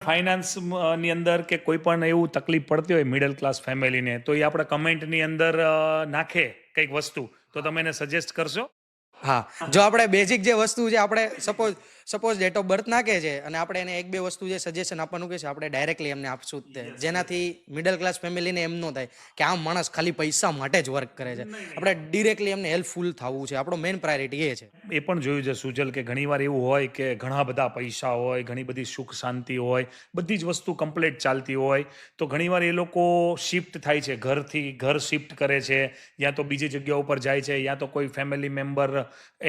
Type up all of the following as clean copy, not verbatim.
Finance ની અંદર કે કોઈ પણ એવું તકલીફ પડતી હોય મિડલ ક્લાસ ફેમિલીને, તો એ આપણા કમેન્ટની અંદર નાખે કંઈક વસ્તુ, તો તમે એને સજેસ્ટ કરશો? હા, જો આપણે બેઝિક જે વસ્તુ છે, આપણે સપોઝ ડેટ ઓફ બર્થ નાખે છે અને આપણે એને એક બે વસ્તુ જે સજેશન આપવાનું કહે છે, આપણે ડાયરેક્ટલી એમને આપશું જ તે, જેનાથી મિડલ ક્લાસ ફેમિલીને એમ ન થાય કે આ માણસ ખાલી પૈસા માટે જ વર્ક કરે છે. આપણે ડિરેક્ટલી એમને હેલ્પફુલ થવું છે, આપણો મેઇન પ્રાયોરિટી એ છે. એ પણ જોયું છે સુજલ કે ઘણીવાર એવું હોય કે ઘણા બધા પૈસા હોય, ઘણી બધી સુખ શાંતિ હોય, બધી જ વસ્તુ કમ્પ્લીટ ચાલતી હોય, તો ઘણીવાર એ લોકો શિફ્ટ થાય છે, ઘરથી ઘર શિફ્ટ કરે છે, યા તો બીજી જગ્યા ઉપર જાય છે, યા તો કોઈ ફેમિલી મેમ્બર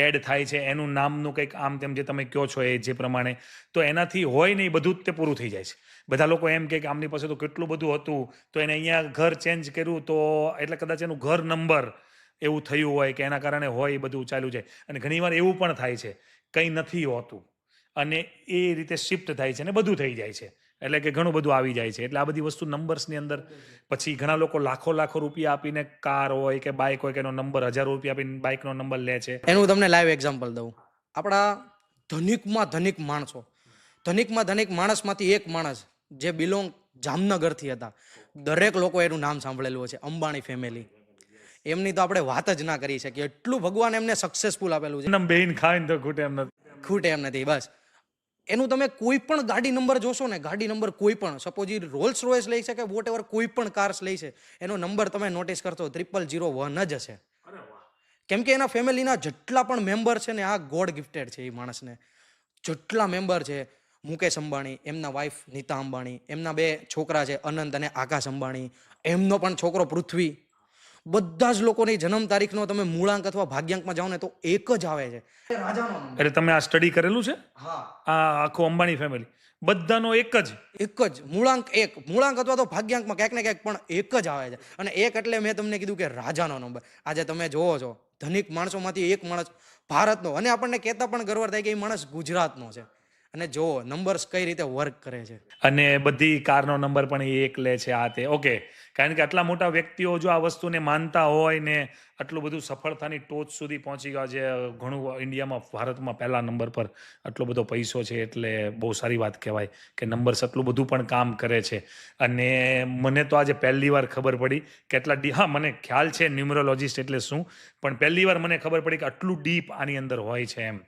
એડ થાય છે, એનું નામનું કંઈક આમ તેમ જે તમે કહો છો એ જે પ્રમાણે, તો એનાથી હોય ને એ બધું જ તે પૂરું થઈ જાય છે. બધા લોકો એમ કે આમની પાસે તો કેટલું બધું હતું, તો એને અહીંયા ઘર ચેન્જ કર્યું, તો એટલે કદાચ એનું ઘર નંબર એવું થયું હોય કે એના કારણે હોય એ બધું ચાલ્યું છે. અને ઘણીવાર એવું પણ થાય છે, કંઈ નથી હોતું અને એ રીતે શિફ્ટ થાય છે અને બધું થઈ જાય છે, એટલે કે ઘણું બધું આવી જાય છે. એટલે આ બધી વસ્તુ નંબર્સની અંદર પછી ઘણા લોકો લાખો લાખો રૂપિયા આપીને કાર હોય કે બાઇક હોય કે એનો નંબર 1000 રૂપિયા આપીને બાઇકનો નંબર લે છે. એનું તમને લાઈવ એક્ઝામ્પલ દઉં. આપણા ધનિકમાં ધનિક માણસમાંથી એક માણસ જે બિલોંગ જામનગરથી હતા, દરેક લોકો એનું નામ સાંભળેલું છે, અંબાણી ફેમિલી. એમની તો આપણે વાત જ ના કરી શકીએ, એટલું ભગવાન એમને સક્સેસફુલ આપેલું છે. એમ બેહીન ખાય ને તો ખૂટે એમ નથી. ખૂટે એમ નથી. બસ એનું તમે કોઈ પણ ગાડી નંબર જોશો ને, ગાડી નંબર કોઈ પણ, સપોઝ એ રોલ્સ રોયસ લઈ છે કે વોટ એવર કોઈ પણ કાર્સ લઈ છે, એનો નંબર તમે નોટિસ કરશો 0001 જ હશે. કેમ કે એના ફેમિલીના જેટલા પણ મેમ્બર છે ને, આ ગોડ ગિફ્ટેડ છે. એ માણસને જેટલા મેમ્બર છે, મુકેશ અંબાણી, એમના વાઈફ નીતા અંબાણી, એમના બે છોકરા છે અનંત અને આકાશ અંબાણી, એમનો પણ છોકરો પૃથ્વી, બધા જ લોકોની જન્મ તારીખનો તમે મૂળાંક અથવા ભાગ્યાંકમાં જાઓ ને તો એક જ આવે છે. એટલે તમે આ સ્ટડી કરેલું છે? હા, આ આખું અંબાણી ફેમિલી બધાનો એક જ? એક જ મૂળાંક અથવા તો ભાગ્યાંકમાં ક્યાંક ને ક્યાંક પણ એક જ આવે છે. અને એક એટલે મેં તમને કીધું કે રાજાનો નંબર. આજે તમે જોવો છો, ધનિક માણસોમાંથી એક માણસ ભારતનો, અને આપણને કહેતા પણ ગર્વ થાય કે એ માણસ ગુજરાતનો છે. અને જોવો નંબર્સ કઈ રીતે વર્ક કરે છે. અને બધી કારનો નંબર પણ એ એક લે છે, આ તે. ઓકે, કારણ કે આટલા મોટા વ્યક્તિઓ જો આ વસ્તુને માનતા હોય ને આટલું બધું સફળતાની ટોચ સુધી પહોંચી ગયા છે, ઘણું ઇન્ડિયામાં, ભારતમાં પહેલા નંબર પર આટલો બધો પૈસો છે, એટલે બહુ સારી વાત કહેવાય કે નંબર્સ આટલું બધું પણ કામ કરે છે. અને મને તો આજે પહેલી વાર ખબર પડી કે હા, મને ખ્યાલ છે ન્યુમરોલોજિસ્ટ એટલે શું, પણ પહેલી વાર મને ખબર પડી કે આટલું ડીપ આની અંદર હોય છે એમ.